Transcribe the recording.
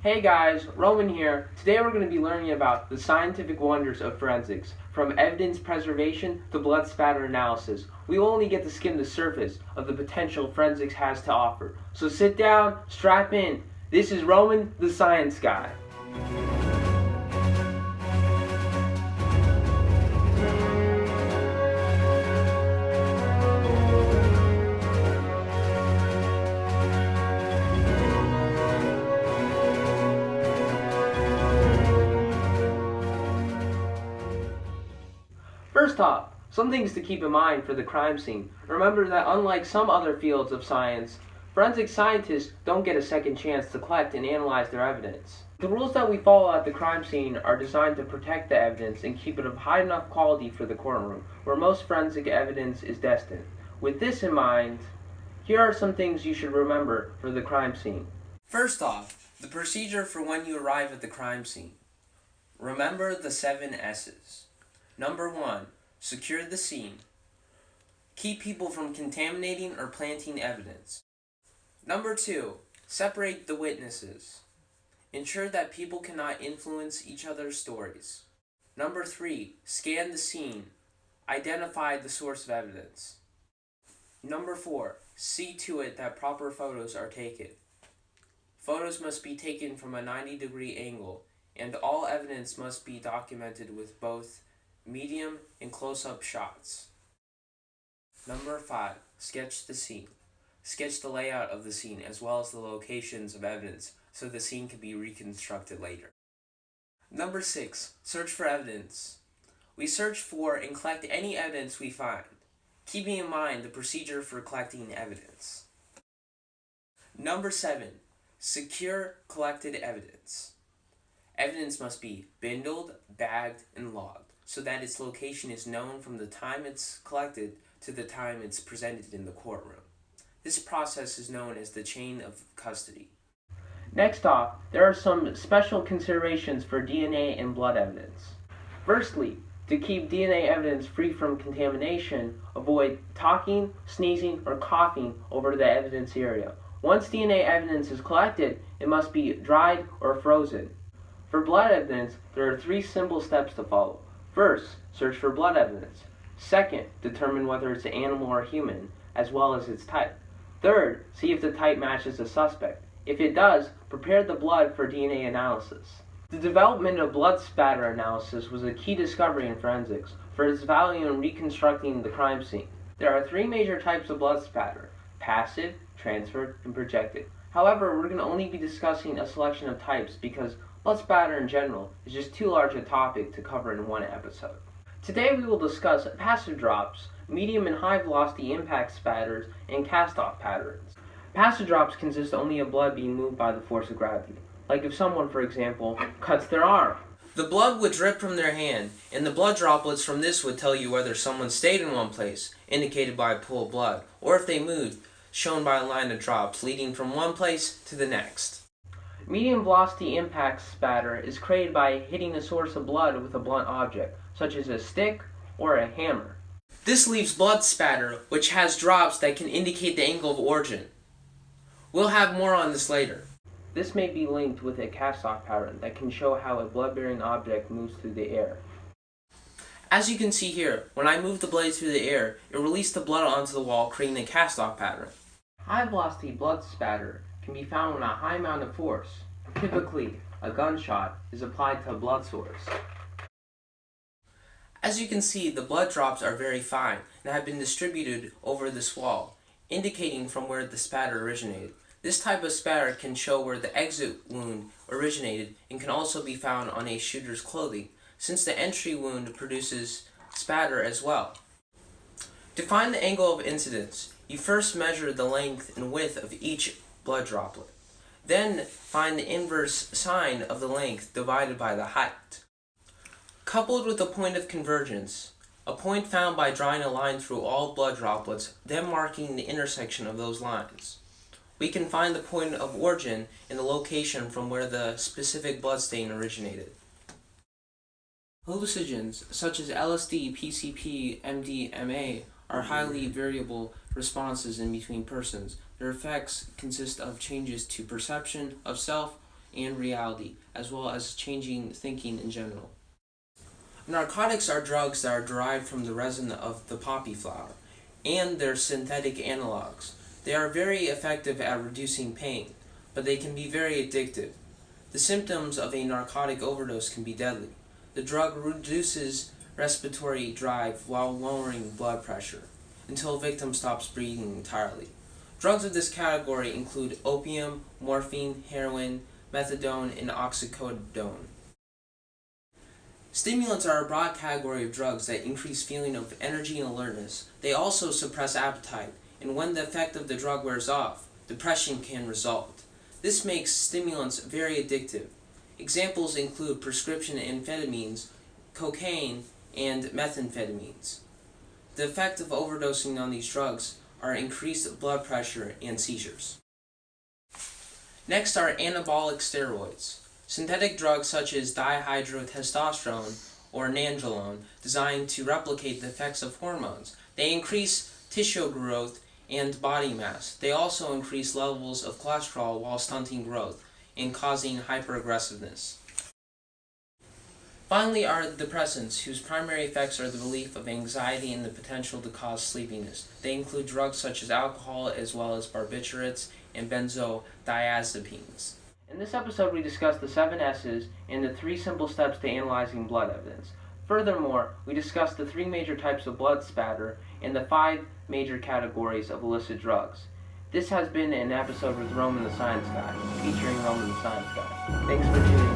Hey guys, Roman here. Today we're going to be learning about the scientific wonders of forensics, from evidence preservation to blood spatter analysis. We will only get to skim the surface of the potential forensics has to offer. So sit down, strap in. This is Roman, the science guy. First off, some things to keep in mind for the crime scene. Remember that unlike some other fields of science, forensic scientists don't get a second chance to collect and analyze their evidence. The rules that we follow at the crime scene are designed to protect the evidence and keep it of high enough quality for the courtroom, where most forensic evidence is destined. With this in mind, here are some things you should remember for the crime scene. First off, the procedure for when you arrive at the crime scene. Remember the 7 S's. Number 1, secure the scene. Keep people from contaminating or planting evidence. Number 2, separate the witnesses. Ensure that people cannot influence each other's stories. Number 3, scan the scene. Identify the source of evidence. Number 4, see to it that proper photos are taken. Photos must be taken from a 90-degree angle, and all evidence must be documented with both medium and close-up shots. Number 5, sketch the scene. Sketch the layout of the scene as well as the locations of evidence so the scene can be reconstructed later. Number 6, search for evidence. We search for and collect any evidence we find, keeping in mind the procedure for collecting evidence. Number 7, secure collected evidence. Evidence must be bindled, bagged, and logged, so that its location is known from the time it's collected to the time it's presented in the courtroom. This process is known as the chain of custody. Next off, there are some special considerations for DNA and blood evidence. Firstly, to keep DNA evidence free from contamination, avoid talking, sneezing, or coughing over the evidence area. Once DNA evidence is collected, it must be dried or frozen. For blood evidence, there are 3 simple steps to follow. First, search for blood evidence. Second, determine whether it's an animal or human, as well as its type. Third, see if the type matches the suspect. If it does, prepare the blood for DNA analysis. The development of blood spatter analysis was a key discovery in forensics for its value in reconstructing the crime scene. There are 3 major types of blood spatter: passive, transferred, and projected. However, we're going to only be discussing a selection of types because blood spatter in general is just too large a topic to cover in one episode. Today we will discuss passive drops, medium and high velocity impact spatters, and cast-off patterns. Passive drops consist only of blood being moved by the force of gravity, like if someone, for example, cuts their arm. The blood would drip from their hand, and the blood droplets from this would tell you whether someone stayed in one place, indicated by a pool of blood, or if they moved, shown by a line of drops leading from one place to the next. Medium velocity impact spatter is created by hitting a source of blood with a blunt object, such as a stick or a hammer. This leaves blood spatter, which has drops that can indicate the angle of origin. We'll have more on this later. This may be linked with a cast-off pattern that can show how a blood-bearing object moves through the air. As you can see here, when I move the blade through the air, it released the blood onto the wall, creating a cast-off pattern. High-velocity blood spatter can be found when a high amount of force, typically a gunshot, is applied to a blood source. As you can see, the blood drops are very fine and have been distributed over this wall, indicating from where the spatter originated. This type of spatter can show where the exit wound originated and can also be found on a shooter's clothing, since the entry wound produces spatter as well. To find the angle of incidence, you first measure the length and width of each blood droplet. Then find the inverse sine of the length divided by the height. Coupled with a point of convergence, a point found by drawing a line through all blood droplets, then marking the intersection of those lines. We can find the point of origin in the location from where the specific bloodstain originated. Hallucinogens such as LSD, PCP, MDMA are highly variable responses in between persons. Their effects consist of changes to perception of self and reality, as well as changing thinking in general. Narcotics are drugs that are derived from the resin of the poppy flower, and their synthetic analogs. They are very effective at reducing pain, but they can be very addictive. The symptoms of a narcotic overdose can be deadly. The drug reduces respiratory drive while lowering blood pressure, until a victim stops breathing entirely. Drugs of this category include opium, morphine, heroin, methadone, and oxycodone. Stimulants are a broad category of drugs that increase feeling of energy and alertness. They also suppress appetite, and when the effect of the drug wears off, depression can result. This makes stimulants very addictive. Examples include prescription amphetamines, cocaine, and methamphetamines. The effect of overdosing on these drugs are increased blood pressure and seizures. Next are anabolic steroids. Synthetic drugs such as dihydrotestosterone or nandrolone designed to replicate the effects of hormones. They increase tissue growth and body mass. They also increase levels of cholesterol while stunting growth and causing hyperaggressiveness. Finally are depressants, whose primary effects are the relief of anxiety and the potential to cause sleepiness. They include drugs such as alcohol as well as barbiturates and benzodiazepines. In this episode, we discussed the 7 S's and the 3 simple steps to analyzing blood evidence. Furthermore, we discussed the 3 major types of blood spatter and the 5 major categories of illicit drugs. This has been an episode with Roman the Science Guy, featuring Roman the Science Guy. Thanks for tuning in.